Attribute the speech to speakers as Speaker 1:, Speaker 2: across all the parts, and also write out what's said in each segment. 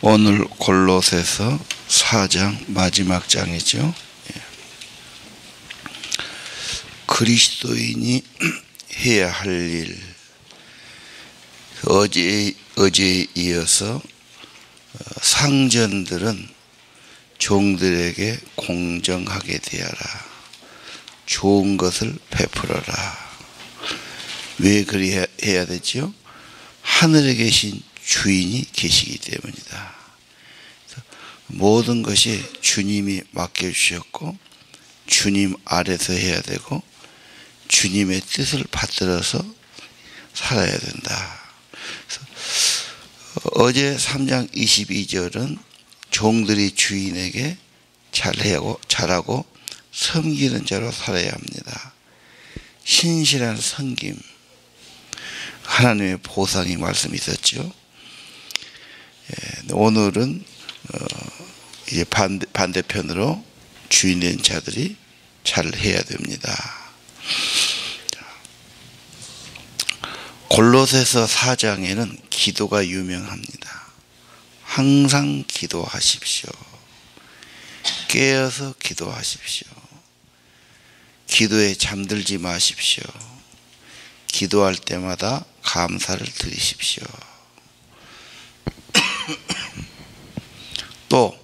Speaker 1: 오늘 골로새서 4장 마지막 장이죠. 그리스도인이 해야 할 일. 어제에 이어서 상전들은 종들에게 공정하게 대하라. 좋은 것을 베풀어라. 왜 그리 해야 되죠? 하늘에 계신 주인이 계시기 때문이다. 모든 것이 주님이 맡겨주셨고 주님 아래서 해야 되고 주님의 뜻을 받들어서 살아야 된다. 어제 3장 22절은 종들이 주인에게 잘하고 섬기는 자로 살아야 합니다. 신실한 섬김, 하나님의 보상이 말씀이 있었죠. 오늘은 이제 반대편으로 주인된 자들이 잘해야 됩니다. 골로새서 4장에는 기도가 유명합니다. 항상 기도하십시오. 깨어서 기도하십시오. 기도에 잠들지 마십시오. 기도할 때마다 감사를 드리십시오. 또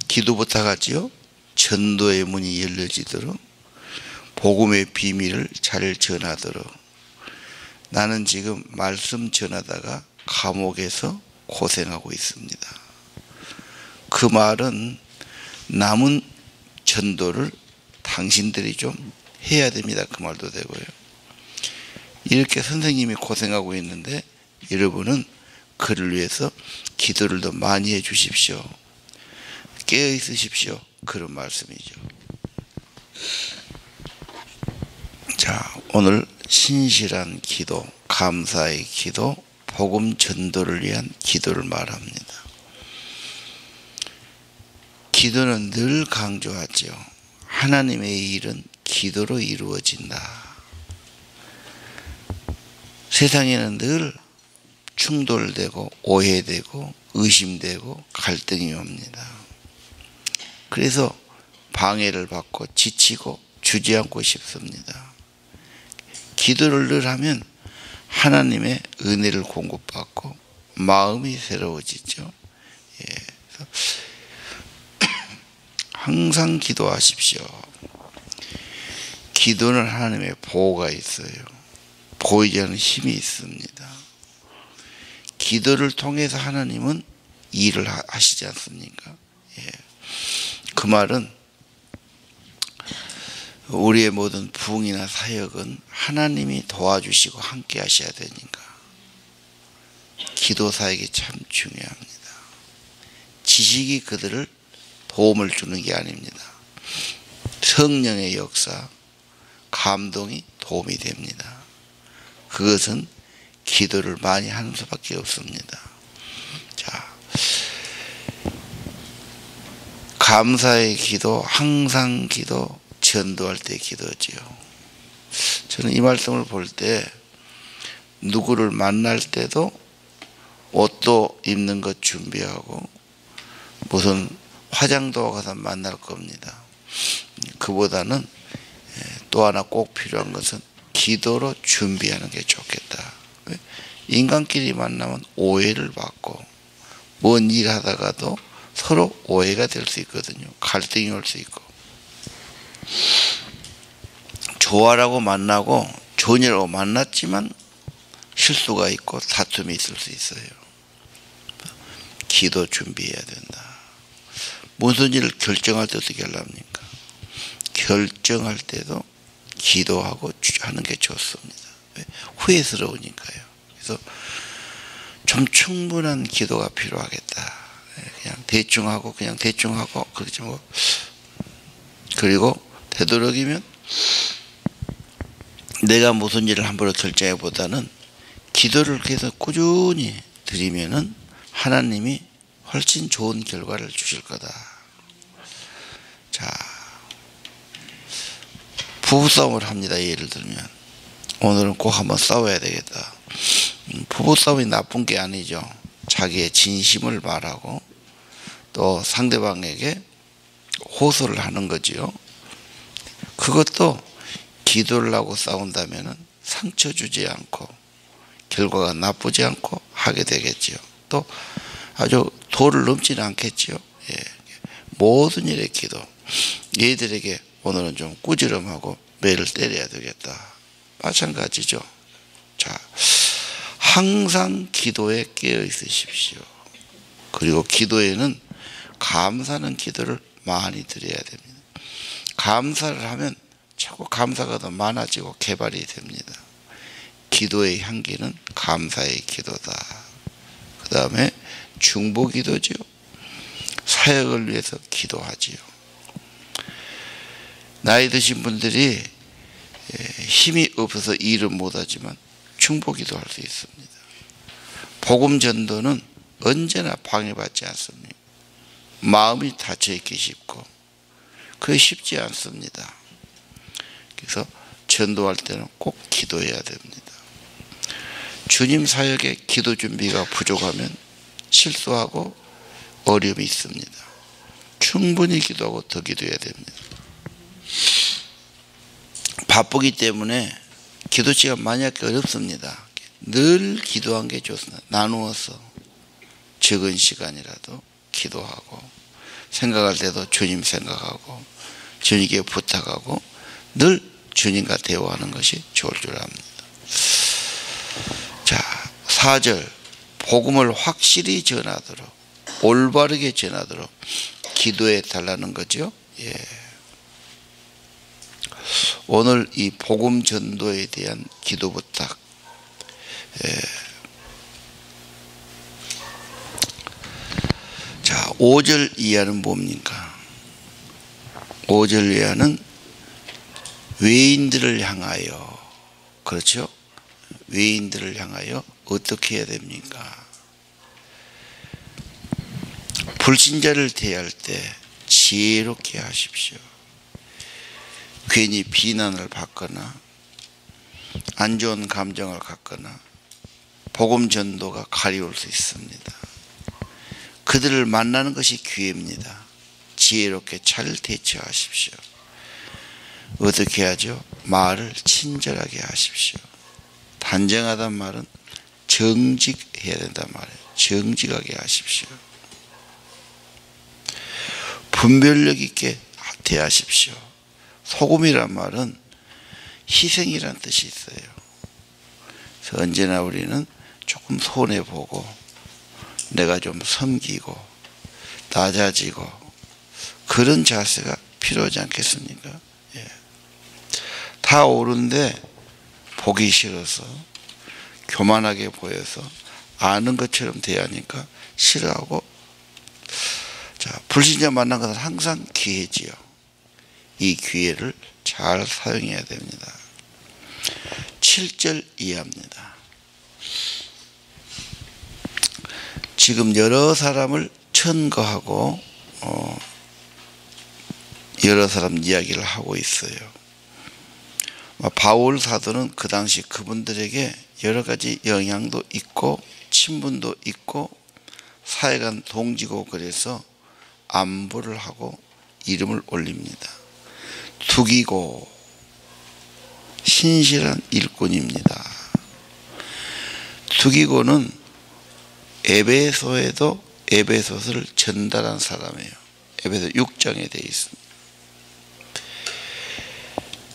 Speaker 1: 기도 부탁하지요. 전도의 문이 열려지도록 복음의 비밀을 잘 전하도록. 나는 지금 말씀 전하다가 감옥에서 고생하고 있습니다. 그 말은 남은 전도를 당신들이 좀 해야 됩니다. 그 말도 되고요. 이렇게 선생님이 고생하고 있는데 여러분은 그를 위해서 기도를 더 많이 해 주십시오. 깨어 있으십시오. 그런 말씀이죠. 자, 오늘 신실한 기도, 감사의 기도, 복음 전도를 위한 기도를 말합니다. 기도는 늘 강조하죠. 하나님의 일은 기도로 이루어진다. 세상에는 늘 충돌되고 오해되고 의심되고 갈등이 옵니다. 그래서 방해를 받고 지치고 주저앉고 싶습니다. 기도를 늘 하면 하나님의 은혜를 공급받고 마음이 새로워지죠. 항상 기도하십시오. 기도는 하나님의 보호가 있어요. 보이지 않는 힘이 있습니다. 기도를 통해서 하나님은 일을 하시지 않습니까? 그 말은 우리의 모든 부흥이나 사역은 하나님이 도와주시고 함께 하셔야 되니까 기도 사역이 참 중요합니다. 지식이 그들을 도움을 주는 게 아닙니다. 성령의 역사, 감동이 도움이 됩니다. 그것은 기도를 많이 하는 수밖에 없습니다. 자, 감사의 기도, 항상 기도, 전도할 때 기도지요. 저는 이 말씀을 볼 때 누구를 만날 때도 옷도 입는 것 준비하고 무슨 화장도 가서 만날 겁니다. 그보다는 또 하나 꼭 필요한 것은 기도로 준비하는 게 좋겠다. 인간끼리 만나면 오해를 받고 뭔 일 하다가도 서로 오해가 될 수 있거든요. 갈등이 올 수 있고. 좋아라고 만나고 좋은 일하고 만났지만 실수가 있고 다툼이 있을 수 있어요. 기도 준비해야 된다. 무슨 일을 결정할 때 어떻게 하랍니까? 결정할 때도 기도하고 하는 게 좋습니다. 후회스러우니까요. 그래서 좀 충분한 기도가 필요하겠다. 그냥 대충 하고 그렇지 뭐. 그리고 되도록이면 내가 무슨 일을 함부로 결정해보다는 기도를 계속 꾸준히 드리면은 하나님이 훨씬 좋은 결과를 주실 거다. 자, 부부싸움을 합니다. 예를 들면 오늘은 꼭 한번 싸워야 되겠다. 부부싸움이 나쁜 게 아니죠. 자기의 진심을 말하고 또 상대방에게 호소를 하는 거지요. 그것도 기도를 하고 싸운다면 상처 주지 않고 결과가 나쁘지 않고 하게 되겠지요. 또 아주 도를 넘지는 않겠지요. 예. 모든 일에 기도. 얘들에게 오늘은 좀 꾸지람하고 매를 때려야 되겠다. 마찬가지죠. 자, 항상 기도에 깨어 있으십시오. 그리고 기도에는 감사하는 기도를 많이 드려야 됩니다. 감사를 하면 자꾸 감사가 더 많아지고 개발이 됩니다. 기도의 향기는 감사의 기도다. 그 다음에 중보기도지요. 사역을 위해서 기도하지요. 나이 드신 분들이 힘이 없어서 일을 못하지만 중보기도할 수 있습니다. 복음 전도는 언제나 방해받지 않습니다. 마음이 닫혀있기 쉽고 그게 쉽지 않습니다. 그래서 전도할 때는 꼭 기도해야 됩니다. 주님 사역에 기도 준비가 부족하면 실수하고 어려움이 있습니다. 충분히 기도하고 더 기도해야 됩니다. 바쁘기 때문에 기도 시간 많이 하기 어렵습니다. 늘 기도한 게 좋습니다. 나누어서 적은 시간이라도 기도하고 생각할 때도 주님 생각하고 주님께 부탁하고 늘 주님과 대화하는 것이 좋을 줄 압니다. 자, 4절 복음을 확실히 전하도록 올바르게 전하도록 기도해 달라는 거죠. 예. 오늘 이 복음 전도에 대한 기도 부탁. 예. 자, 5절 이하는 뭡니까? 5절 이하는 외인들을 향하여, 그렇죠? 외인들을 향하여 어떻게 해야 됩니까? 불신자를 대할 때 지혜롭게 하십시오. 괜히 비난을 받거나 안 좋은 감정을 갖거나 복음 전도가 가려울 수 있습니다. 그들을 만나는 것이 기회입니다. 지혜롭게 잘 대처하십시오. 어떻게 하죠? 말을 친절하게 하십시오. 단정하단 말은 정직해야 된단 말이에요. 정직하게 하십시오. 분별력 있게 대하십시오. 소금이란 말은 희생이란 뜻이 있어요. 그래서 언제나 우리는 조금 손해보고 내가 좀 섬기고 낮아지고 그런 자세가 필요하지 않겠습니까? 예. 다 옳은데 보기 싫어서 교만하게 보여서 아는 것처럼 대하니까 싫어하고, 자, 불신자 만난 것은 항상 기회지요. 이 기회를 잘 사용해야 됩니다. 7절 이하입니다. 지금 여러 사람을 천거하고 여러 사람 이야기를 하고 있어요. 바울 사도는 그 당시 그분들에게 여러 가지 영향도 있고 친분도 있고 사회간 동지고 그래서 안부를 하고 이름을 올립니다. 투기고 신실한 일꾼입니다. 투기고는 에베소에도 에베소서를 전달한 사람이에요. 에베소 6장에 되어 있습니다.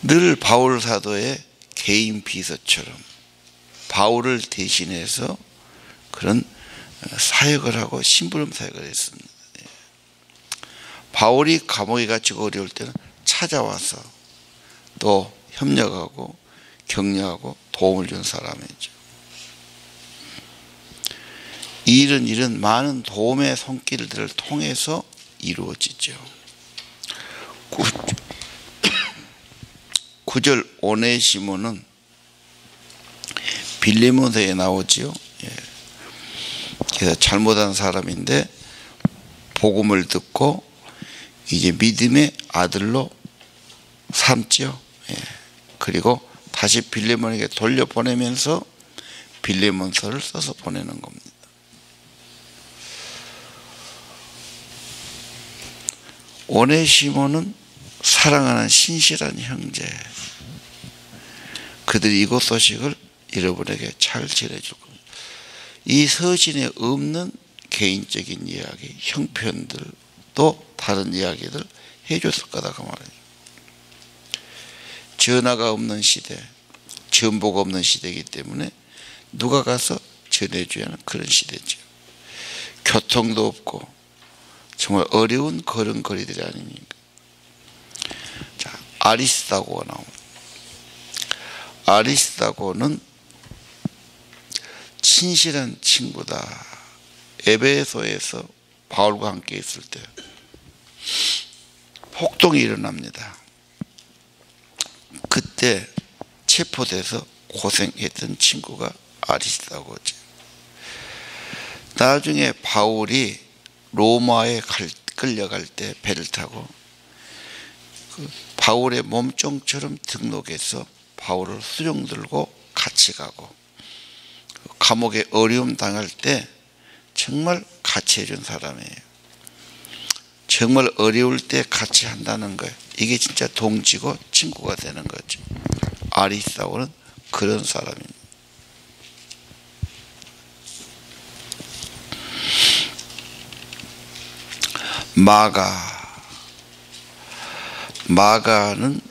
Speaker 1: 늘 바울 사도의 개인 비서처럼 바울을 대신해서 그런 사역을 하고 심부름 사역을 했습니다. 바울이 감옥에 갇히고 어려울 때는 찾아와서 또 협력하고 격려하고 도움을 준 사람이죠. 이런 일은 많은 도움의 손길들을 통해서 이루어지죠. 9절 오네시모는 빌레몬서에 나오지요. 예. 그래서 잘못한 사람인데 복음을 듣고 이제 믿음의 아들로 삼죠. 예. 그리고 다시 빌레몬에게 돌려보내면서 빌레몬서를 써서 보내는 겁니다. 오네시모는 사랑하는 신실한 형제. 그들이 이곳 소식을 여러분에게 잘 전해줄 겁니다. 이 서신에 없는 개인적인 이야기, 형편들도 다른 이야기들 해줬을 거다 그 말이에요. 전화가 없는 시대, 정보가 없는 시대이기 때문에 누가 가서 전해줘야 하는 그런 시대죠. 교통도 없고 정말 어려운 걸음걸이들이 아닙니까? 자, 아리스다고가 나옵니다. 아리스다고는 친실한 친구다. 에베소에서 바울과 함께 있을 때 폭동이 일어납니다. 그때 체포돼서 고생했던 친구가 아리스다고죠. 나중에 바울이 로마에 끌려갈 때 배를 타고 그 바울의 몸종처럼 등록해서 바울을 수종 들고 같이 가고 감옥에 어려움 당할 때 정말 같이 해준 사람이에요. 정말 어려울 때 같이 한다는 거예요. 이게 진짜 동지고 친구가 되는 거죠. 아리스다고는 그런 사람입니다. 마가는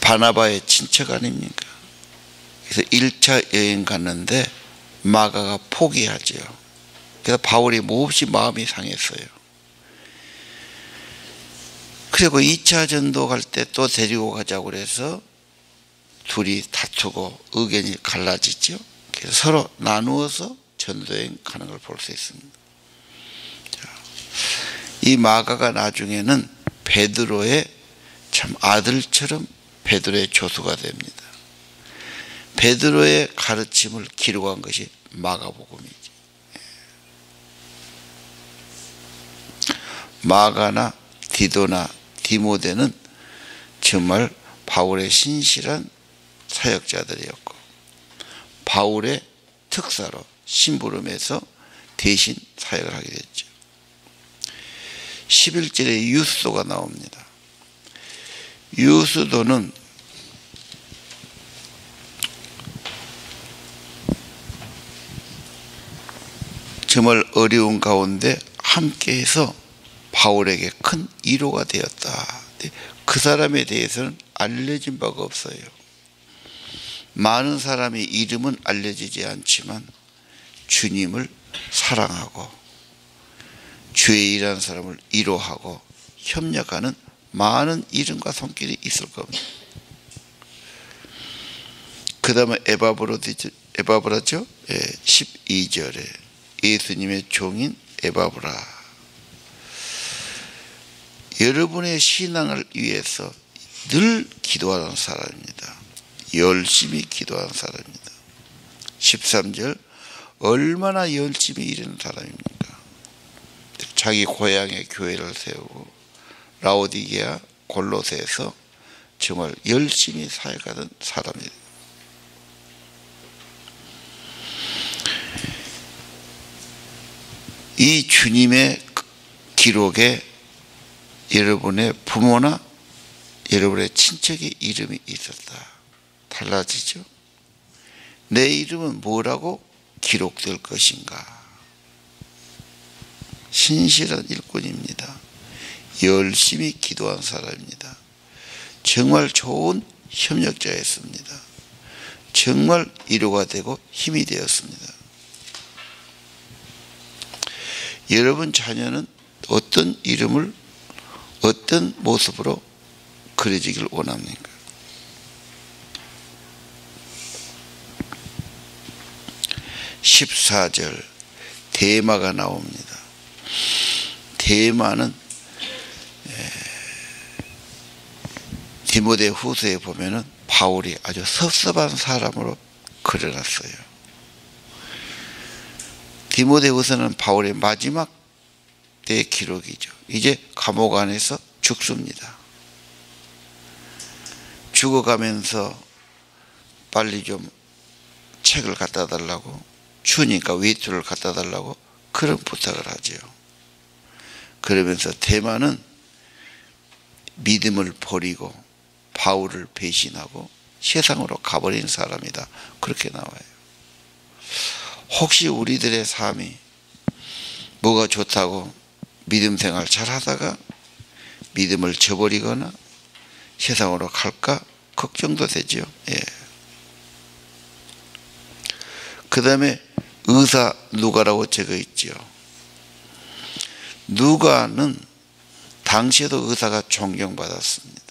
Speaker 1: 바나바의 친척 아닙니까? 그래서 1차 여행 갔는데 마가가 포기하죠. 그래서 바울이 몹시 마음이 상했어요. 그리고 2차 전도 갈 때 또 데리고 가자고 그래서 둘이 다투고 의견이 갈라지죠. 그래서 서로 나누어서 전도여행 가는 걸 볼 수 있습니다. 이 마가가 나중에는 베드로의 참 아들처럼 베드로의 조수가 됩니다. 베드로의 가르침을 기록한 것이 마가복음이죠. 마가나 디도나 디모데는 정말 바울의 신실한 사역자들이었고 바울의 특사로 심부름해서 대신 사역을 하게 됐죠. 11절에 유스도가 나옵니다. 유스도는 정말 어려운 가운데 함께해서 바울에게 큰 위로가 되었다. 그 사람에 대해서는 알려진 바가 없어요. 많은 사람의 이름은 알려지지 않지만 주님을 사랑하고 주의 일하는 사람을 위로하고 협력하는 많은 이름과 손길이 있을 겁니다. 그 다음에 에바브라죠. 12절에 예수님의 종인 에바브라. 여러분의 신앙을 위해서 늘 기도하는 사람입니다. 열심히 기도하는 사람입니다. 13절 얼마나 열심히 일하는 사람입니까? 자기 고향에 교회를 세우고 라오디게아 골로새에서 정말 열심히 사역하던 사람입니다. 이 주님의 기록에 여러분의 부모나 여러분의 친척의 이름이 있었다. 달라지죠? 내 이름은 뭐라고 기록될 것인가? 신실한 일꾼입니다. 열심히 기도한 사람입니다. 정말 좋은 협력자였습니다. 정말 위로가 되고 힘이 되었습니다. 여러분 자녀는 어떤 이름을 어떤 모습으로 그려지길 원합니까? (14절) 데마가 나옵니다. 데마는 디모데 후서에 보면은 바울이 아주 섭섭한 사람으로 그려놨어요. 디모데 후서는 바울의 마지막 때의 기록이죠. 이제 감옥 안에서 죽습니다. 죽어가면서 빨리 좀 책을 갖다 달라고 추우니까 외투를 갖다 달라고 그런 부탁을 하죠. 그러면서 대마는 믿음을 버리고 바울을 배신하고 세상으로 가버린 사람이다. 그렇게 나와요. 혹시 우리들의 삶이 뭐가 좋다고 믿음 생활 잘 하다가 믿음을 저버리거나 세상으로 갈까 걱정도 되죠. 예. 그 다음에 의사 누가라고 적어 있죠. 누가는 당시에도 의사가 존경받았습니다.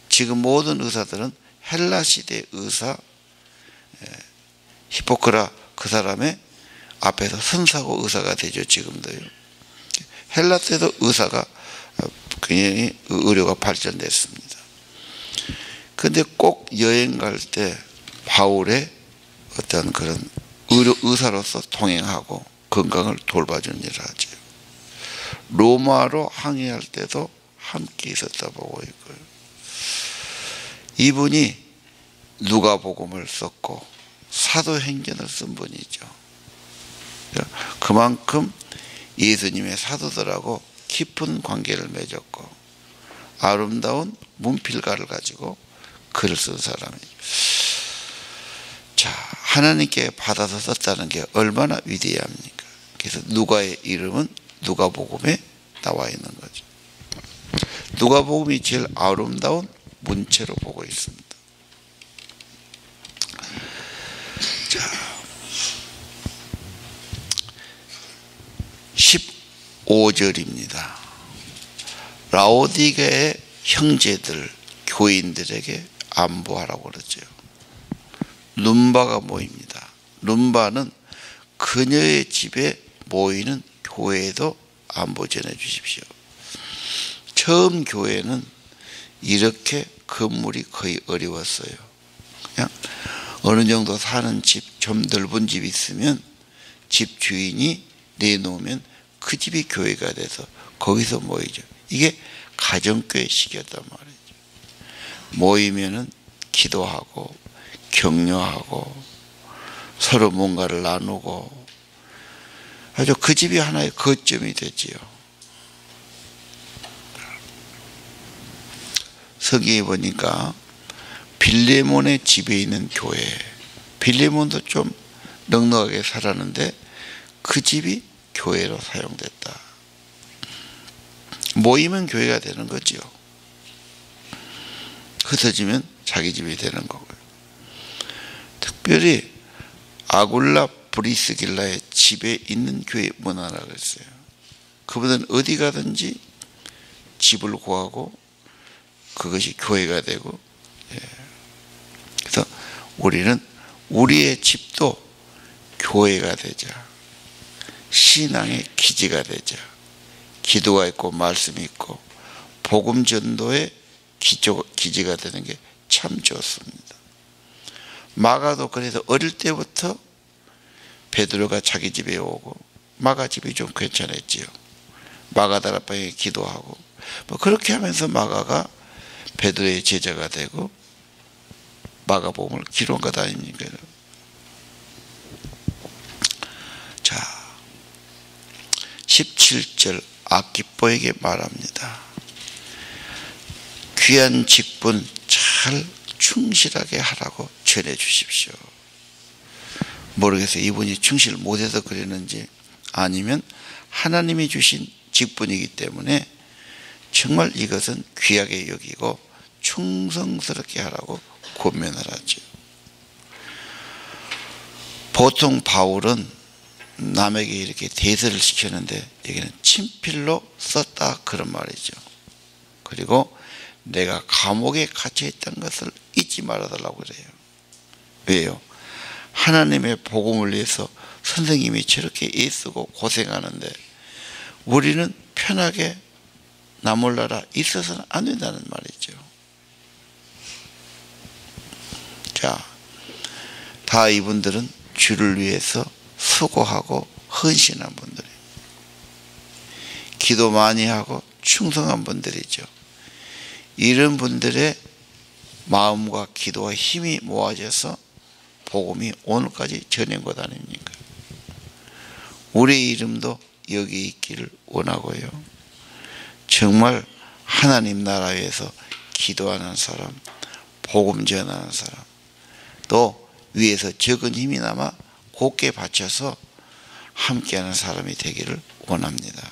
Speaker 1: 지금 모든 의사들은 헬라 시대 의사 히포크라 그 사람의 앞에서 선사고 의사가 되죠. 지금도요. 헬라 때도 의사가 굉장히 의료가 발전됐습니다. 그런데 꼭 여행 갈 때 바울의 어떤 그런 의사로서 동행하고 건강을 돌봐준 일을 하죠. 로마로 항해할 때도 함께 있었다 보고 있고요. 이분이 누가복음을 썼고 사도행전을 쓴 분이죠. 그만큼 예수님의 사도들하고 깊은 관계를 맺었고 아름다운 문필가를 가지고 글을 쓴 사람이죠. 자, 하나님께 받아서 썼다는 게 얼마나 위대합니까? 그래서 누가의 이름은 누가복음에 나와 있는 거죠. 누가복음이 제일 아름다운 문체로 보고 있습니다. 자, 15절입니다. 라오디게의 형제들, 교인들에게 안부하라고 그러죠. 룸바가 모입니다. 룸바는 그녀의 집에 모이는 교회에도 안부 전해 주십시오. 처음 교회는 이렇게 건물이 거의 어려웠어요. 그냥 어느 정도 사는 집, 좀 넓은 집이 있으면 집 주인이 내놓으면 그 집이 교회가 돼서 거기서 모이죠. 이게 가정교회식이었단 말이죠. 모이면은 기도하고 격려하고 서로 뭔가를 나누고 아주 그 집이 하나의 거점이 되지요. 서기에 보니까 빌레몬의 집에 있는 교회, 빌레몬도 좀 넉넉하게 살았는데 그 집이 교회로 사용됐다. 모이면 교회가 되는 거지요. 흩어지면 자기 집이 되는 거고요. 특별히 아굴라 브리스길라의 집에 있는 교회 문화라고 했어요. 그분은 어디 가든지 집을 구하고 그것이 교회가 되고, 그래서 우리는 우리의 집도 교회가 되자, 신앙의 기지가 되자, 기도가 있고 말씀이 있고 복음 전도의 기지가 되는 게 참 좋습니다. 마가도 그래서 어릴 때부터 베드로가 자기 집에 오고 마가 집이 좀 괜찮았지요. 마가 다락방에 기도하고 뭐 그렇게 하면서 마가가 베드로의 제자가 되고 마가복음을 기록한 것 아닙니까? 자, 17절 아키포에게 말합니다. 귀한 직분 잘 충실하게 하라고 전해 주십시오. 모르겠어요. 이분이 충실 못해서 그랬는지 아니면 하나님이 주신 직분이기 때문에 정말 이것은 귀하게 여기고 충성스럽게 하라고 권면을 하죠. 보통 바울은 남에게 이렇게 대서를 시켰는데 여기는 친필로 썼다 그런 말이죠. 그리고 내가 감옥에 갇혀 있던 것을 잊지 말아달라고 그래요. 왜요? 하나님의 복음을 위해서 선생님이 저렇게 애쓰고 고생하는데 우리는 편하게 나 몰라라 있어서는 안 된다는 말이죠. 자, 다 이분들은 주를 위해서 수고하고 헌신한 분들이에요. 기도 많이 하고 충성한 분들이죠. 이런 분들의 마음과 기도와 힘이 모아져서 복음이 오늘까지 전한 것 아닙니까? 우리의 이름도 여기 있기를 원하고요. 정말 하나님 나라 위해서 기도하는 사람, 복음 전하는 사람, 또 위에서 적은 힘이나마 곧게 받쳐서 함께하는 사람이 되기를 원합니다.